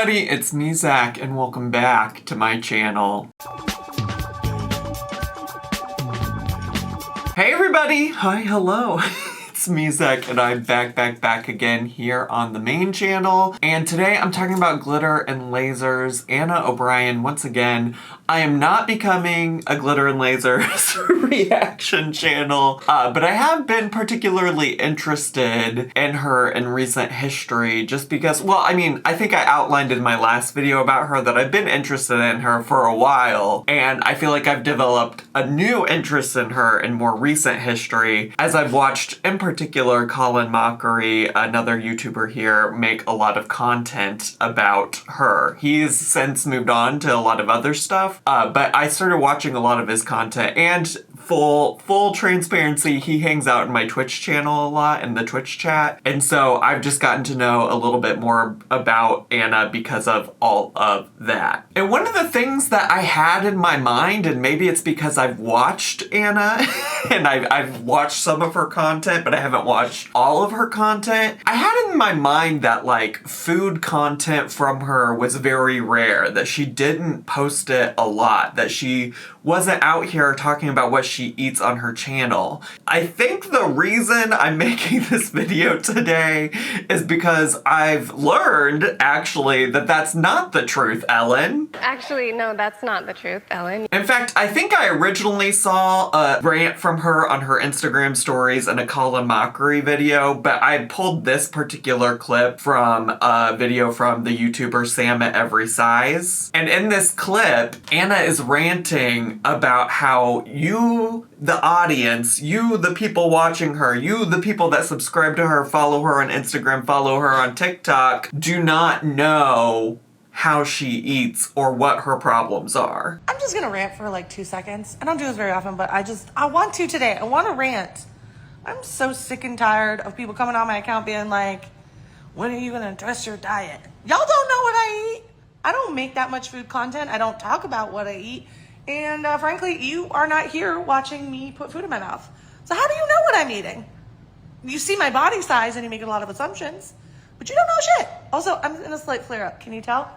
everybody, it's me, Zach, and welcome back to my channel. Hey everybody! Hi, hello. It's me, Zach, and I'm back again here on the main channel. And today I'm talking about Glitter and Lasers, Anna O'Brien once again. I am not becoming a Glitter and Lasers reaction channel, but I have been particularly interested in her in recent history just because, well, I mean, I think I outlined in my last video about her that I've been interested in her for a while, and I feel like I've developed a new interest in her in more recent history as I've watched, in particular, Colin Mockery, another YouTuber here, make a lot of content about her. He's since moved on to a lot of other stuff, but I started watching a lot of his content, and full transparency, he hangs out in my Twitch channel a lot, in the Twitch chat, and so I've just gotten to know a little bit more about Anna because of all of that. And one of the things that I had in my mind, and maybe it's because I've watched Anna, and I've watched some of her content, but I haven't watched all of her content, I had in my mind that, like, food content from her was very rare, that she didn't post it a lot, that she wasn't out here talking about what she eats on her channel. I think the reason I'm making this video today is because I've learned, actually, that that's not the truth, Ellen. Actually, no, that's not the truth, Ellen. In fact, I think I originally saw a rant from her on her Instagram stories in a Colin Mockery video, but I pulled this particular clip from a video from the YouTuber Sam at Every Size. And in this clip, Anna is ranting about how you, the audience, you, the people watching her, you, the people that subscribe to her, follow her on Instagram, follow her on TikTok, do not know how she eats or what her problems are. I'm just gonna rant for like 2 seconds. I don't do this very often, but I want to today. I want to rant. I'm so sick and tired of people coming on my account being like, when are you gonna address your diet? Y'all don't know what I eat. I don't make that much food content. I don't talk about what I eat. And frankly, you are not here watching me put food in my mouth. So how do you know what I'm eating? You see my body size and you make a lot of assumptions, but you don't know shit. Also, I'm in a slight flare up. Can you tell?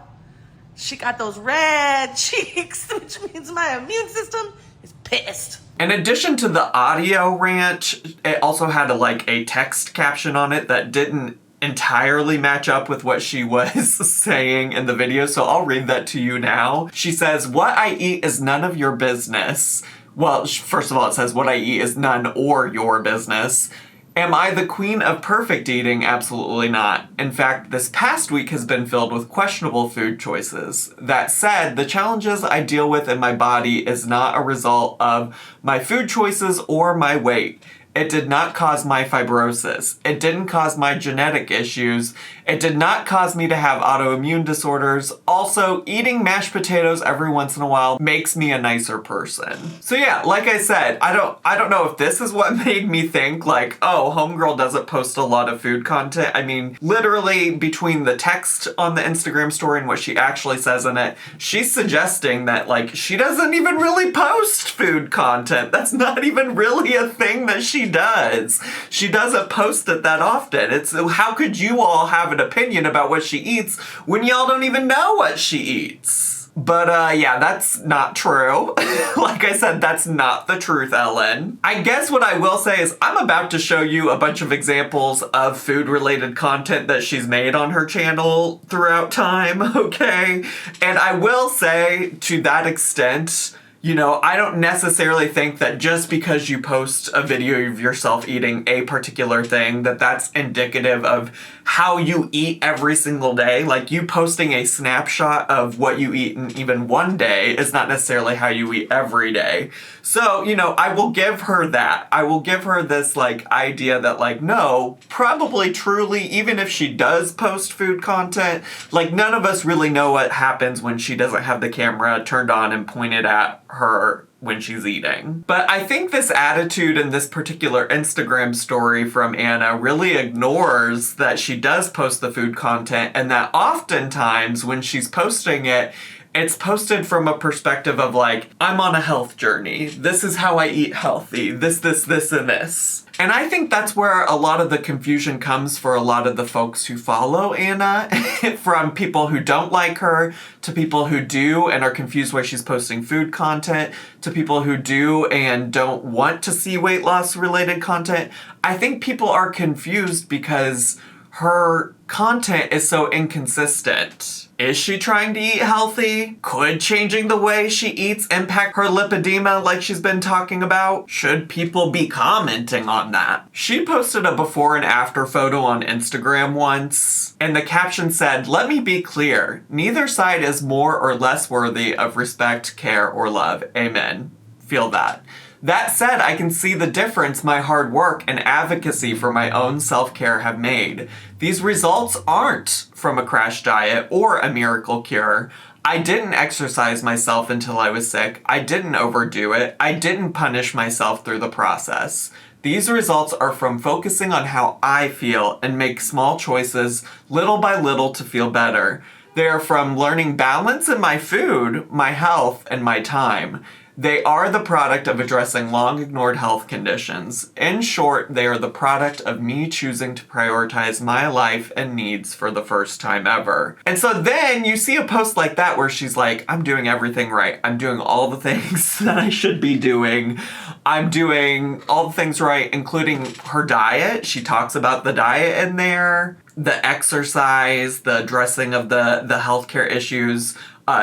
She got those red cheeks, which means my immune system is pissed. In addition to the audio rant, it also had a text caption on it that didn't entirely match up with what she was saying in the video, so I'll read that to you now. She says, "What I eat is none of your business." Well, first of all, it says, "What I eat is none or your business." Am I the queen of perfect eating? Absolutely not. In fact, this past week has been filled with questionable food choices. That said, the challenges I deal with in my body is not a result of my food choices or my weight. It did not cause my fibrosis. It didn't cause my genetic issues. It did not cause me to have autoimmune disorders. Also, eating mashed potatoes every once in a while makes me a nicer person. So yeah, like I said, I don't know if this is what made me think like, oh, homegirl doesn't post a lot of food content. I mean, literally between the text on the Instagram story and what she actually says in it, she's suggesting that like she doesn't even really post food content. That's not even really a thing that she does. She doesn't post it that often. It's how could you all have an opinion about what she eats when y'all don't even know what she eats? But yeah, that's not true. Like I said, that's not the truth, Ellen. I guess what I will say is I'm about to show you a bunch of examples of food-related content that she's made on her channel throughout time, okay? And I will say, to that extent, you know, I don't necessarily think that just because you post a video of yourself eating a particular thing, that that's indicative of how you eat every single day. Like, you posting a snapshot of what you eat in even one day is not necessarily how you eat every day. So, you know, I will give her that. I will give her this, like, idea that, like, no, probably truly, even if she does post food content, like, none of us really know what happens when she doesn't have the camera turned on and pointed at her when she's eating. But I think this attitude in this particular Instagram story from Anna really ignores that she does post the food content, and that oftentimes when she's posting it, It's posted from a perspective of like, I'm on a health journey. This is how I eat healthy. This, and this. And I think that's where a lot of the confusion comes for a lot of the folks who follow Anna, from people who don't like her, to people who do and are confused why she's posting food content, to people who do and don't want to see weight loss related content. I think people are confused because her content is so inconsistent. Is she trying to eat healthy? Could changing the way she eats impact her lipedema like she's been talking about? Should people be commenting on that? She posted a before and after photo on Instagram once, and the caption said, "Let me be clear, neither side is more or less worthy of respect, care, or love. Amen." Feel that. That said, I can see the difference my hard work and advocacy for my own self-care have made. These results aren't from a crash diet or a miracle cure. I didn't exercise myself until I was sick. I didn't overdo it. I didn't punish myself through the process. These results are from focusing on how I feel and make small choices little by little to feel better. They are from learning balance in my food, my health, and my time. They are the product of addressing long-ignored health conditions. In short, they are the product of me choosing to prioritize my life and needs for the first time ever. And so then you see a post like that where she's like, I'm doing everything right. I'm doing all the things that I should be doing. I'm doing all the things right, including her diet. She talks about the diet in there, the exercise, the addressing of the healthcare issues.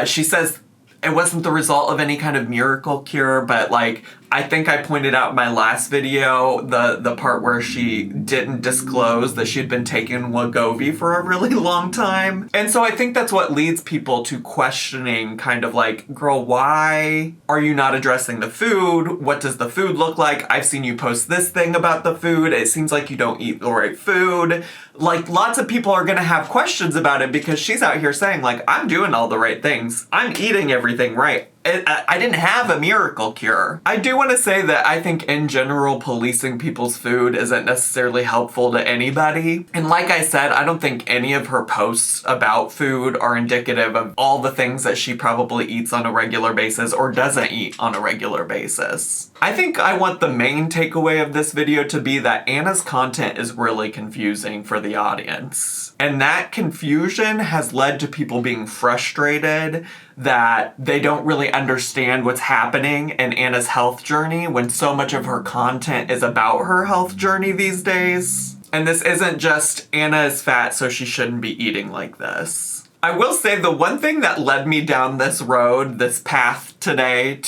She says it wasn't the result of any kind of miracle cure, but like, I think I pointed out in my last video, the part where she didn't disclose that she'd been taking Wegovy for a really long time. And so I think that's what leads people to questioning kind of like, girl, why are you not addressing the food? What does the food look like? I've seen you post this thing about the food. It seems like you don't eat the right food. Like, lots of people are gonna have questions about it because she's out here saying like, I'm doing all the right things. I'm eating everything right. I didn't have a miracle cure. I do want to say that I think in general policing people's food isn't necessarily helpful to anybody. And like I said, I don't think any of her posts about food are indicative of all the things that she probably eats on a regular basis or doesn't eat on a regular basis. I think I want the main takeaway of this video to be that Anna's content is really confusing for the audience. And that confusion has led to people being frustrated that they don't really understand what's happening in Anna's health journey when so much of her content is about her health journey these days. And this isn't just Anna is fat, so she shouldn't be eating like this. I will say the one thing that led me down this road, this path today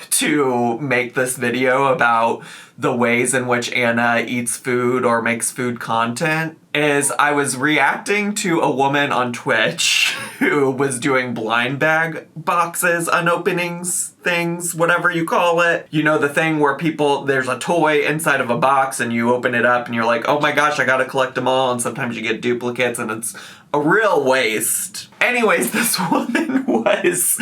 to make this video about the ways in which Anna eats food or makes food content is I was reacting to a woman on Twitch who was doing blind bag boxes, unopenings, things, whatever you call it. You know, the thing where there's a toy inside of a box and you open it up and you're like, oh my gosh, I gotta collect them all. And sometimes you get duplicates and it's a real waste. Anyways, this woman was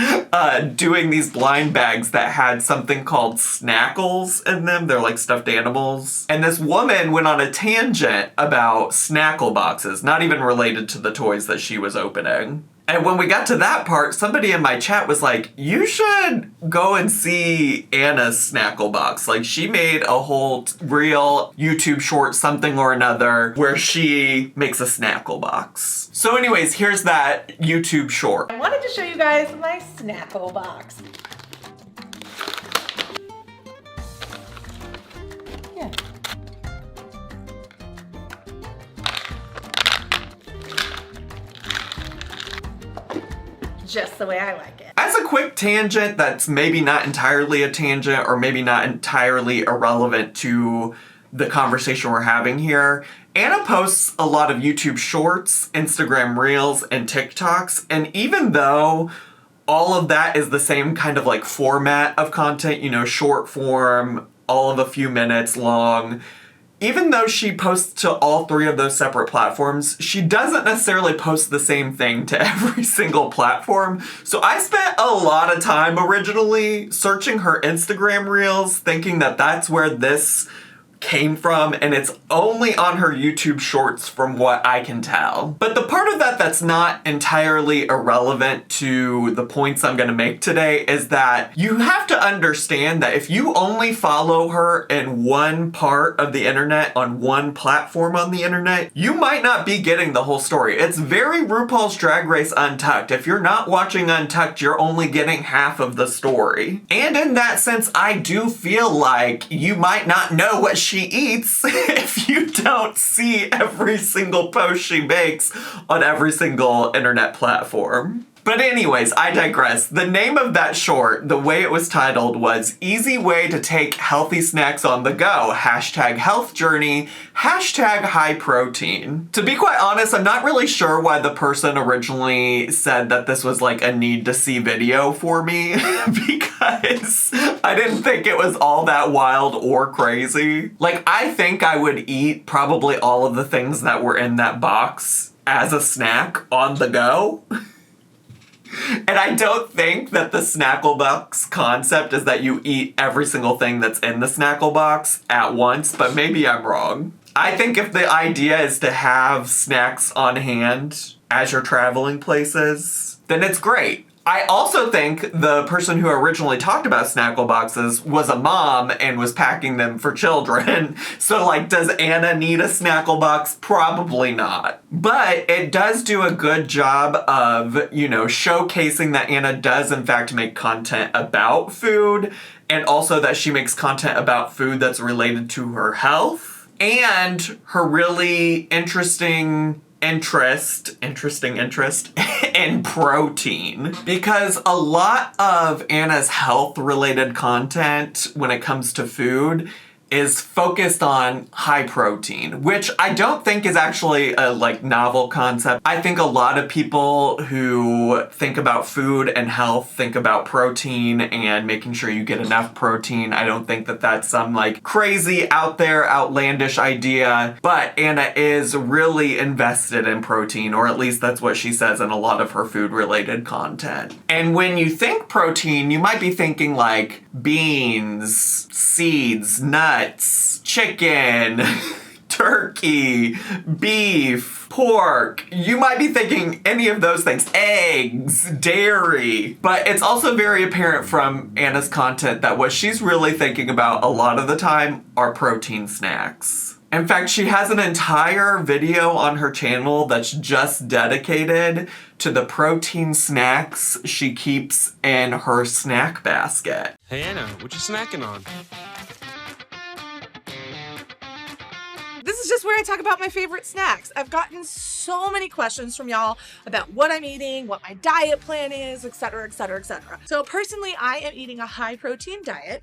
doing these blind bags that had something called snackles in them. They're like stuffed animals. And this woman went on a tangent about snackle boxes, not even related to the toys that she was opening. And when we got to that part, somebody in my chat was like, you should go and see Anna's snackle box. Like, she made a whole real YouTube short something or another where she makes a snackle box. So anyways, here's that YouTube short. I wanted to show you guys my snackle box. Yeah. Just the way I like it. As a quick tangent that's maybe not entirely a tangent or maybe not entirely irrelevant to the conversation we're having here, Anna posts a lot of YouTube shorts, Instagram reels, and TikToks, and even though all of that is the same kind of like format of content, you know, short form, all of a few minutes long, even though she posts to all three of those separate platforms, she doesn't necessarily post the same thing to every single platform. So I spent a lot of time originally searching her Instagram reels, thinking that that's where this came from, and it's only on her YouTube shorts from what I can tell. But the part of that that's not entirely irrelevant to the points I'm gonna make today is that you have to understand that if you only follow her in one part of the internet, on one platform on the internet, you might not be getting the whole story. It's very RuPaul's Drag Race Untucked. If you're not watching Untucked, you're only getting half of the story. And in that sense, I do feel like you might not know what she eats if you don't see every single post she makes on every single internet platform. But anyways, I digress. The name of that short, the way it was titled, was Easy Way to Take Healthy Snacks on the Go, #Health Journey, #High Protein. To be quite honest, I'm not really sure why the person originally said that this was like a need to see video for me because I didn't think it was all that wild or crazy. Like, I think I would eat probably all of the things that were in that box as a snack on the go. And I don't think that the Snackle Box concept is that you eat every single thing that's in the Snackle Box at once, but maybe I'm wrong. I think if the idea is to have snacks on hand as you're traveling places, then it's great. I also think the person who originally talked about Snackle Boxes was a mom and was packing them for children. So, like, does Anna need a Snackle Box? Probably not. But it does do a good job of, you know, showcasing that Anna does in fact make content about food, and also that she makes content about food that's related to her health and her really interesting interest in protein, because a lot of Anna's health related content when it comes to food is focused on high protein, which I don't think is actually a like novel concept. I think a lot of people who think about food and health think about protein and making sure you get enough protein. I don't think that that's some like crazy out there outlandish idea, but Anna is really invested in protein, or at least that's what she says in a lot of her food related content. And when you think protein, you might be thinking like beans, seeds, nuts, chicken, turkey, beef, pork. You might be thinking any of those things, eggs, dairy. But it's also very apparent from Anna's content that what she's really thinking about a lot of the time are protein snacks. In fact, she has an entire video on her channel that's just dedicated to the protein snacks she keeps in her snack basket. Hey Anna, what you snacking on? This is just where I talk about my favorite snacks. I've gotten so many questions from y'all about what I'm eating, what my diet plan is, etc., etc., etc. So personally, I am eating a high protein diet,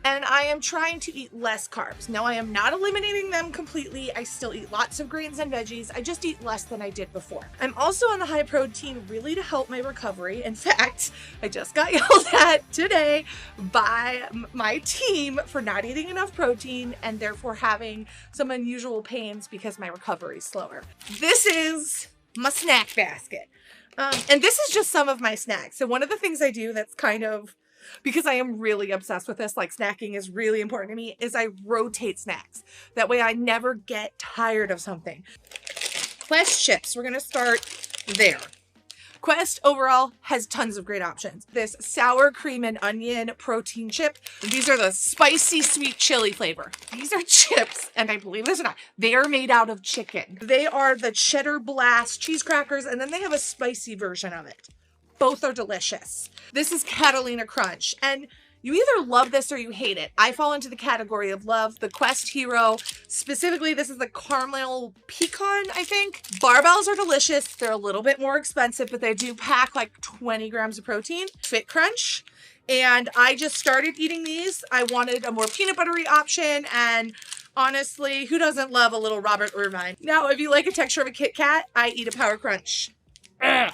and I am trying to eat less carbs. Now, I am not eliminating them completely. I still eat lots of grains and veggies. I just eat less than I did before. I'm also on the high protein really to help my recovery. In fact, I just got yelled at today by my team for not eating enough protein and therefore having some unusual pains because my recovery is slower. This is my snack basket. And this is just some of my snacks. So one of the things I do that's kind of, because I am really obsessed with this, like snacking is really important to me, is I rotate snacks. That way I never get tired of something. Quest chips, we're gonna start there. Quest overall has tons of great options. This sour cream and onion protein chip. These are the spicy sweet chili flavor. These are chips, and I believe this or not, they are made out of chicken. They are the cheddar blast cheese crackers, and then they have a spicy version of it. Both are delicious. This is Catalina Crunch, and you either love this or you hate it. I fall into the category of love. The Quest Hero, specifically, this is the caramel pecan, I think. Barbells are delicious. They're a little bit more expensive, but they do pack like 20 grams of protein. Fit Crunch. And I just started eating these. I wanted a more peanut buttery option, and honestly, who doesn't love a little Robert Irvine? Now, if you like a texture of a Kit Kat, I eat a Power Crunch. Ugh.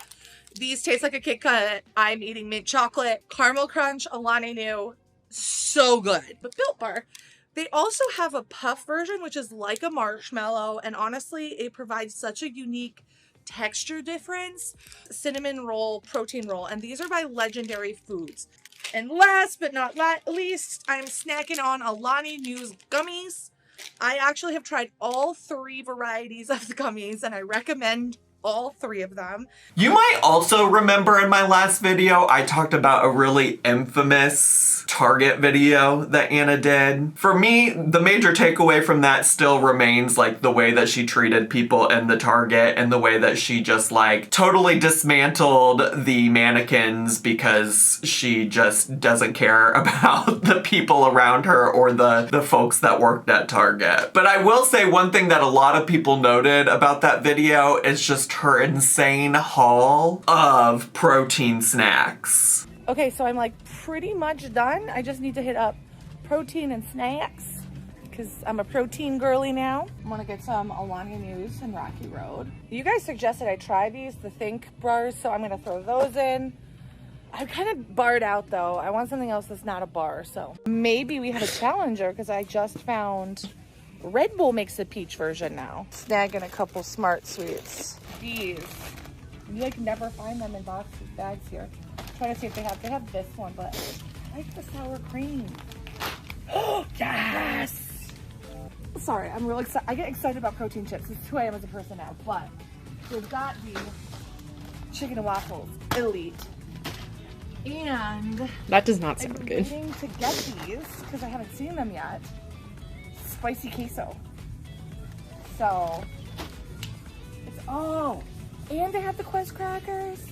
These taste like a Kit Kat. I'm eating mint chocolate, caramel crunch, Alani Nu. So good. But Built Bar, they also have a puff version, which is like a marshmallow. And honestly, it provides such a unique texture difference. Cinnamon roll, protein roll. And these are by Legendary Foods. And last but not least, I'm snacking on Alani Nu's gummies. I actually have tried all 3 varieties of the gummies and I recommend all 3 of them. You might also remember in my last video, I talked about a really infamous Target video that Anna did. For me, the major takeaway from that still remains like the way that she treated people in the Target and the way that she just like totally dismantled the mannequins because she just doesn't care about the people around her or the folks that worked at Target. But I will say one thing that a lot of people noted about that video is just her insane haul of protein snacks. Okay, so I'm like pretty much done. I just need to hit up protein and snacks because I'm a protein girly now. I'm gonna get some Alania News and Rocky Road. You guys suggested I try these, the Think bars, so I'm gonna throw those in. I'm kind of barred out though. I want something else that's not a bar, so maybe we have a challenger because I just found Red Bull makes a peach version now. Snagging a couple Smart Sweets. These, you like never find them in boxes, bags here. Trying to see if they have this one, but I like the sour cream. Oh, yes! Sorry, I'm real excited. I get excited about protein chips. It's who I am as a person now, but we've got the chicken and waffles elite. And that does not sound I'm good. waiting to get these because I haven't seen them yet. Spicy queso. So it's and they have the Quest crackers.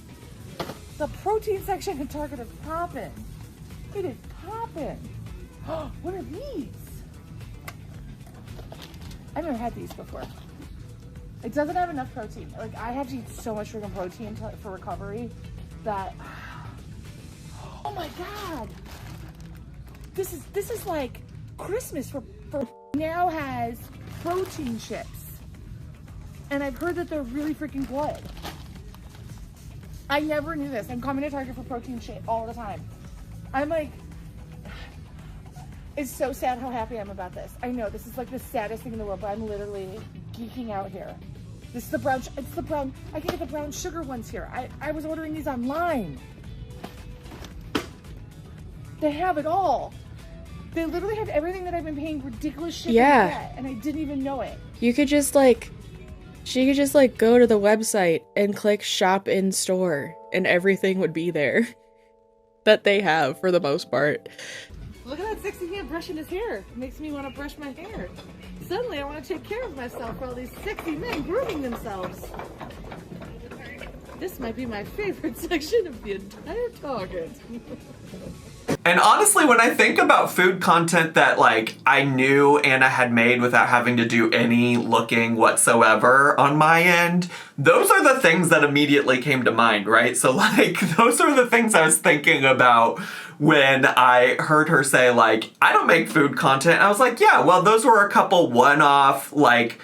The protein section at Target is popping. It is popping. What are these? I've never had these before. It doesn't have enough protein. Like I have to eat so much freaking protein for recovery that. Oh my god! This is like Christmas for now has protein chips. And I've heard that they're really freaking good. I never knew this. I'm coming to Target for protein shit all the time. I'm like, it's so sad how happy I am about this. I know this is like the saddest thing in the world, but I'm literally geeking out here. This is the brown, it's the brown, I can get the brown sugar ones here. I was ordering these online. They have it all. They literally have everything that I've been paying ridiculous shit to get, and I didn't even know it. You could just like, she could just like go to the website and click shop in store and everything would be there that they have for the most part. Look at that sexy man brushing his hair. It makes me want to brush my hair. Suddenly I want to take care of myself while these sexy men grooming themselves. This might be my favorite section of the entire Target. And honestly, when I think about food content that like I knew Anna had made without having to do any looking whatsoever on my end, those are the things that immediately came to mind, right? So like those are the things I was thinking about when I heard her say like, I don't make food content. I was like, yeah, well, those were a couple one-off like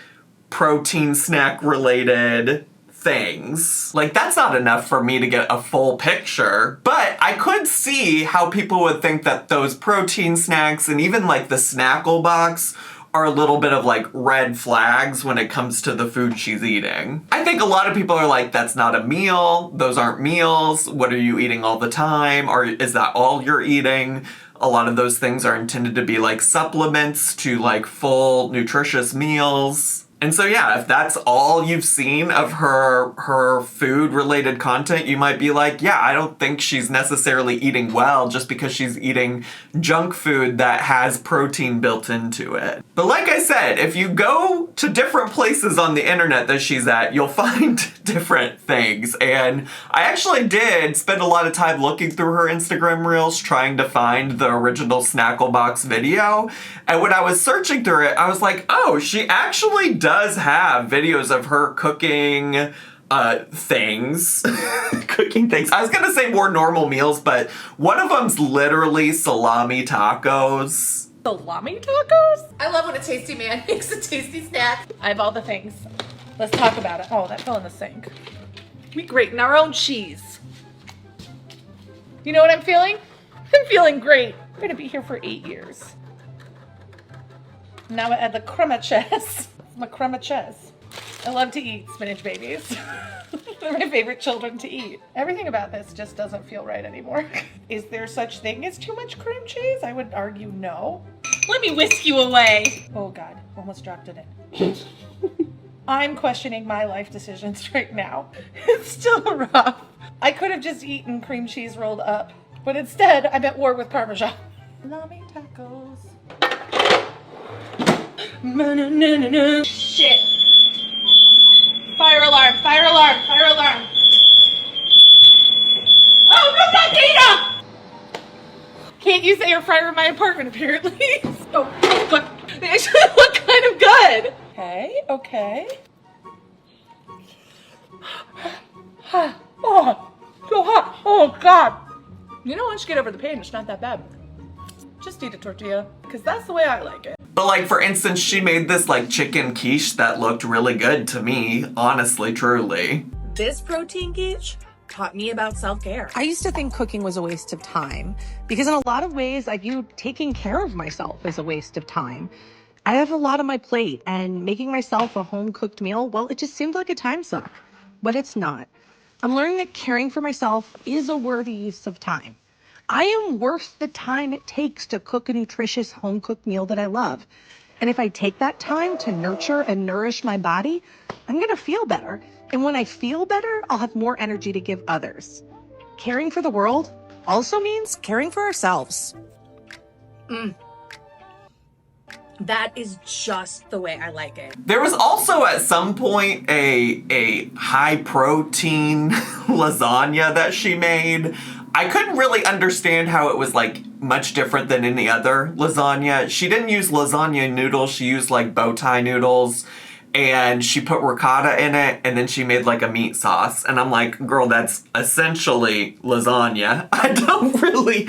protein snack related things. Like that's not enough for me to get a full picture, but I could see how people would think that those protein snacks and even like the Snackle box are a little bit of like red flags when it comes to the food she's eating. I think a lot of people are like, that's not a meal, those aren't meals, what are you eating all the time, or is that all you're eating? A lot of those things are intended to be like supplements to like full nutritious meals. And so yeah, if that's all you've seen of her food related content, you might be like, yeah, I don't think she's necessarily eating well just because she's eating junk food that has protein built into it. But like I said, if you go to different places on the internet that she's at, you'll find different things. And I actually did spend a lot of time looking through her Instagram reels trying to find the original Snacklebox video. And when I was searching through it, I was like, oh, she actually does have videos of her cooking things. Cooking things. I was gonna say more normal meals, but one of them's literally salami tacos. Salami tacos? I love when a tasty man makes a tasty snack. I have all the things. Let's talk about it. Oh, that fell in the sink. We grating our own cheese. You know what I'm feeling? I'm feeling great. I'm gonna be here for 8 years. Now I add the creme cheese. My creme cheese. I love to eat spinach babies. They're my favorite children to eat. Everything about this just doesn't feel right anymore. Is there such thing as too much cream cheese? I would argue no. Let me whisk you away. Oh God, almost dropped it in. I'm questioning my life decisions right now. It's still rough. I could have just eaten cream cheese rolled up, but instead I'm at war with Parmesan. Salami tacos. Shit. Fire alarm, fire alarm, fire alarm. Oh, no, not Dana! Can't use the air fryer in my apartment, apparently. Oh, look. They actually look kind of good. Okay, okay. Oh, so hot. Oh, God. You know, once you get over the pain, it's not that bad. Just eat a tortilla, because that's the way I like it. But like, for instance, she made this like chicken quiche that looked really good to me, honestly, truly. This protein quiche taught me about self-care. I used to think cooking was a waste of time because in a lot of ways I view taking care of myself as a waste of time. I have a lot on my plate and making myself a home-cooked meal, well, it just seemed like a time suck, but it's not. I'm learning that caring for myself is a worthy use of time. I am worth the time it takes to cook a nutritious home-cooked meal that I love. And if I take that time to nurture and nourish my body, I'm gonna feel better. And when I feel better, I'll have more energy to give others. Caring for the world also means caring for ourselves. That is just the way I like it. There was also at some point a high protein lasagna that she made. I couldn't really understand how it was like much different than any other lasagna. She didn't use lasagna noodles, she used like bow tie noodles. And she put ricotta in it, and then she made like a meat sauce. And I'm like, girl, that's essentially lasagna. I don't really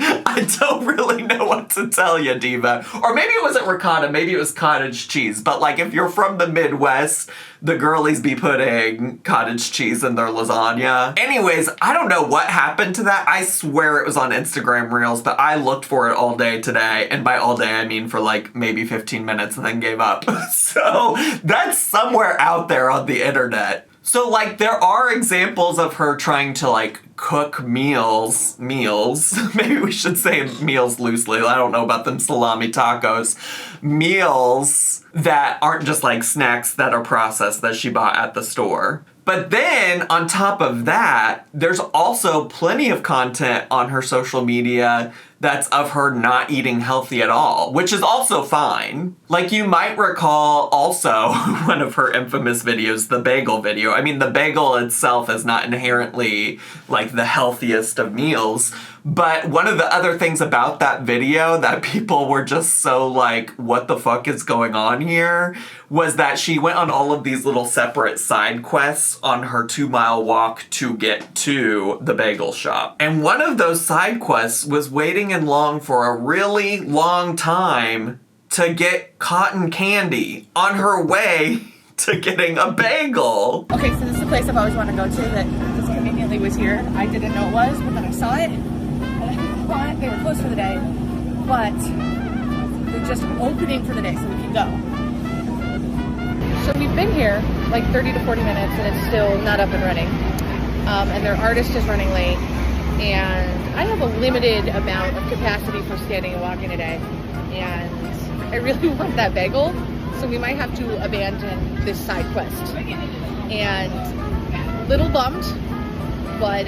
know what to tell you, diva. Or maybe it wasn't ricotta, maybe it was cottage cheese. But like, if you're from the Midwest, the girlies be putting cottage cheese in their lasagna. Anyways, I don't know what happened to that. I swear it was on Instagram Reels, but I looked for it all day today. And by all day, I mean for like maybe 15 minutes and then gave up. So that's somewhere out there on the internet. So like, there are examples of her trying to like cook meals, maybe we should say meals loosely, I don't know about them salami tacos, meals that aren't just like snacks that are processed that she bought at the store. But then on top of that, there's also plenty of content on her social media that's of her not eating healthy at all, which is also fine. Like, you might recall also one of her infamous videos, the bagel video. I mean, the bagel itself is not inherently like the healthiest of meals, but one of the other things about that video that people were just so like, what the fuck is going on here, was that she went on all of these little separate side quests on her 2-mile walk to get to the bagel shop. And one of those side quests was waiting in long for a really long time to get cotton candy on her way to getting a bagel. Okay, so this is a place I've always wanted to go to that just conveniently was here. I didn't know it was, but then I saw it. And I thought they were closed for the day, but they're just opening for the day, so we can go. So we've been here like 30 to 40 minutes and it's still not up and running. And their artist is running late. And I have a limited amount of capacity for standing and walking today. And I really want that bagel. So we might have to abandon this side quest. And a little bummed, but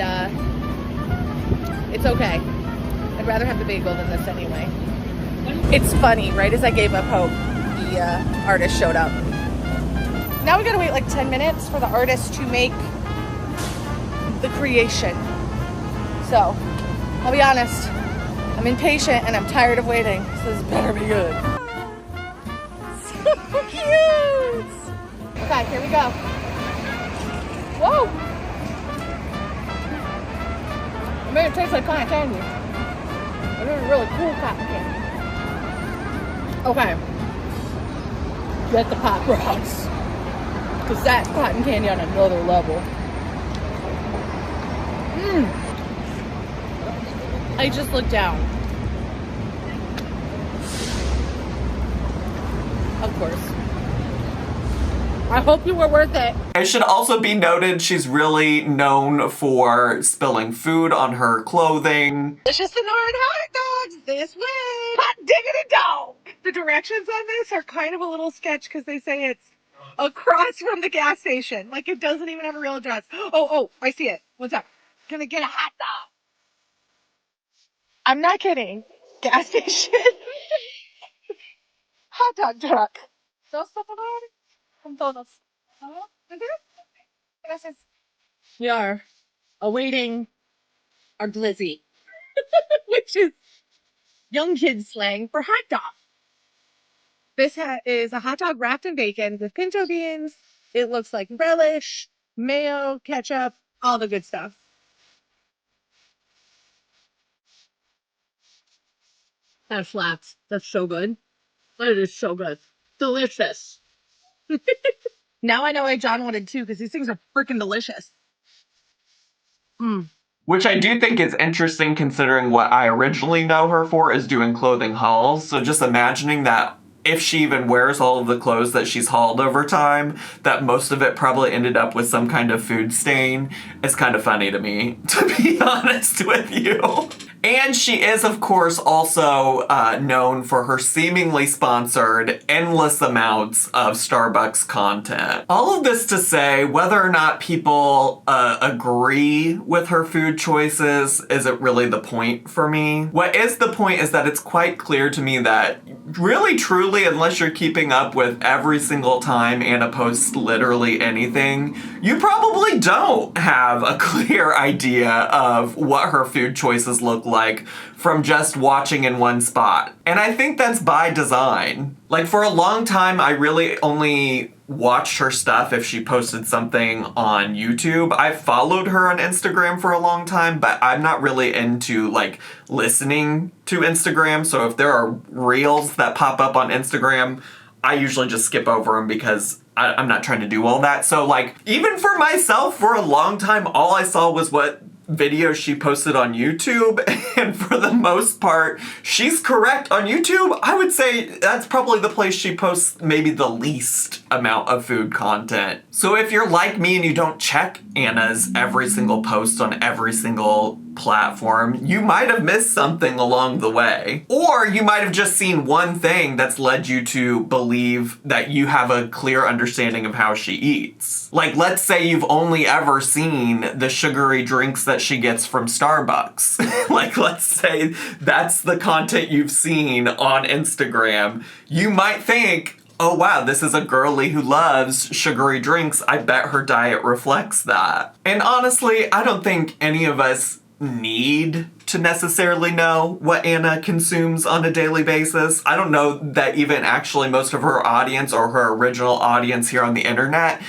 it's okay. I'd rather have the bagel than this anyway. It's funny, right as I gave up hope, the artist showed up. Now we gotta wait like 10 minutes for the artist to make the creation. So, I'll be honest, I'm impatient and I'm tired of waiting, so this better be good. So cute! Okay, here we go. Whoa! It made it taste like cotton candy. It was really cool cotton candy. Okay. Get the Pop Rocks. Because that's cotton candy on another level. I just looked down. Of course. I hope you were worth it. It should also be noted she's really known for spilling food on her clothing. Delicious and hard hot dogs this way. Hot diggity dog. The directions on this are kind of a little sketch because they say it's across from the gas station. Like it doesn't even have a real address. Oh, I see it. What's up? Gonna get a hot dog. I'm not kidding. Gas station. Hot dog truck. Dos, por favor. Con todos. Gracias. We are awaiting our glizzy, which is young kids slang for hot dog. This is a hot dog wrapped in bacon with pinto beans. It looks like relish, mayo, ketchup, all the good stuff. That slaps. That's so good. That is so good. Delicious. Now I know why John wanted two, because these things are freaking delicious. Which I do think is interesting considering what I originally know her for is doing clothing hauls. So just imagining that if she even wears all of the clothes that she's hauled over time, that most of it probably ended up with some kind of food stain is kind of funny to me, to be honest with you. And she is, of course, also known for her seemingly sponsored endless amounts of Starbucks content. All of this to say, whether or not people agree with her food choices isn't really the point for me. What is the point is that it's quite clear to me that really, truly, unless you're keeping up with every single time Anna posts literally anything, you probably don't have a clear idea of what her food choices look like from just watching in one spot. And I think that's by design. Like, for a long time, I really only watched her stuff if she posted something on YouTube. I followed her on Instagram for a long time, but I'm not really into, like, listening to Instagram. So if there are reels that pop up on Instagram, I usually just skip over them because I'm not trying to do all that. So, like, even for myself, for a long time, all I saw was what videos she posted on YouTube, and for the most part, she's correct. On YouTube, I would say that's probably the place she posts maybe the least amount of food content. So if you're like me and you don't check Anna's every single post on every single platform, you might have missed something along the way. Or you might have just seen one thing that's led you to believe that you have a clear understanding of how she eats. Like, let's say you've only ever seen the sugary drinks that she gets from Starbucks. Like, let's say that's the content you've seen on Instagram. You might think, oh wow, this is a girly who loves sugary drinks. I bet her diet reflects that. And honestly, I don't think any of us need to necessarily know what Anna consumes on a daily basis. I don't know that even actually most of her audience or her original audience here on the internet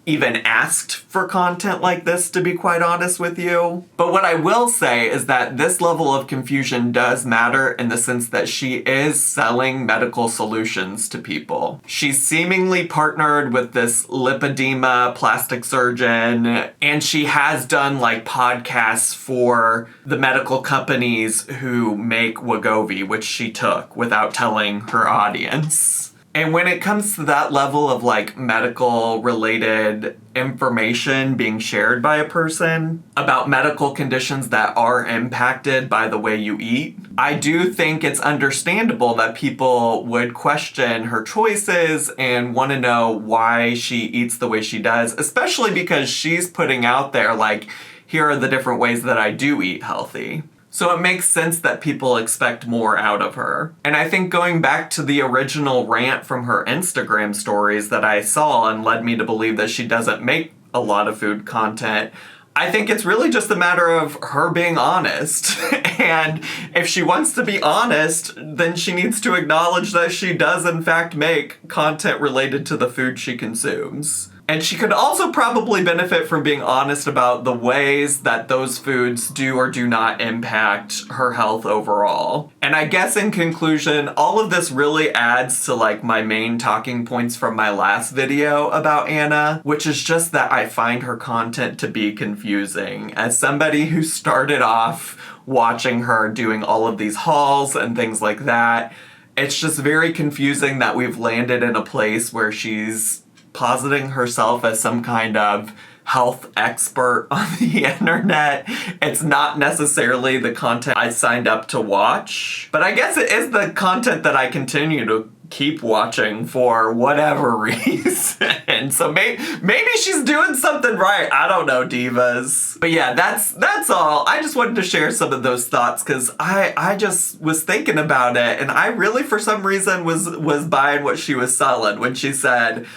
even asked for content like this, to be quite honest with you. But what I will say is that this level of confusion does matter in the sense that she is selling medical solutions to people. She's seemingly partnered with this lipedema plastic surgeon, and she has done like podcasts for the medical companies who make Wegovy, which she took without telling her audience. And when it comes to that level of like medical related information being shared by a person about medical conditions that are impacted by the way you eat, I do think it's understandable that people would question her choices and want to know why she eats the way she does, especially because she's putting out there like, here are the different ways that I do eat healthy. So it makes sense that people expect more out of her. And I think going back to the original rant from her Instagram stories that I saw and led me to believe that she doesn't make a lot of food content, I think it's really just a matter of her being honest. And if she wants to be honest, then she needs to acknowledge that she does in fact make content related to the food she consumes. And she could also probably benefit from being honest about the ways that those foods do or do not impact her health overall. And I guess in conclusion, all of this really adds to like my main talking points from my last video about Anna, which is just that I find her content to be confusing. As somebody who started off watching her doing all of these hauls and things like that, it's just very confusing that we've landed in a place where she's positing herself as some kind of health expert on the internet. It's not necessarily the content I signed up to watch, but I guess it is the content that I continue to keep watching for whatever reason. So maybe she's doing something right. I don't know, divas. But yeah, that's all. I just wanted to share some of those thoughts because I just was thinking about it, and I really for some reason was buying what she was selling when she said,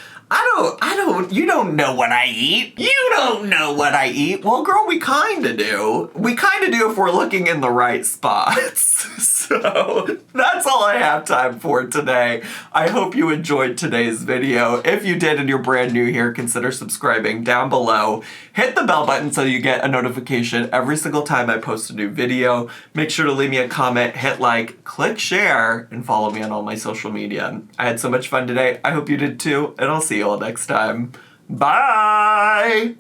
you don't know what I eat. You don't know what I eat. Well, girl, we kinda do. We kinda do if we're looking in the right spots. So that's all I have time for today. I hope you enjoyed today's video. If you did and you're brand new here, consider subscribing down below. Hit the bell button so you get a notification every single time I post a new video. Make sure to leave me a comment, hit like, click share, and follow me on all my social media. I had so much fun today. I hope you did too, and I'll see you all next time. Bye!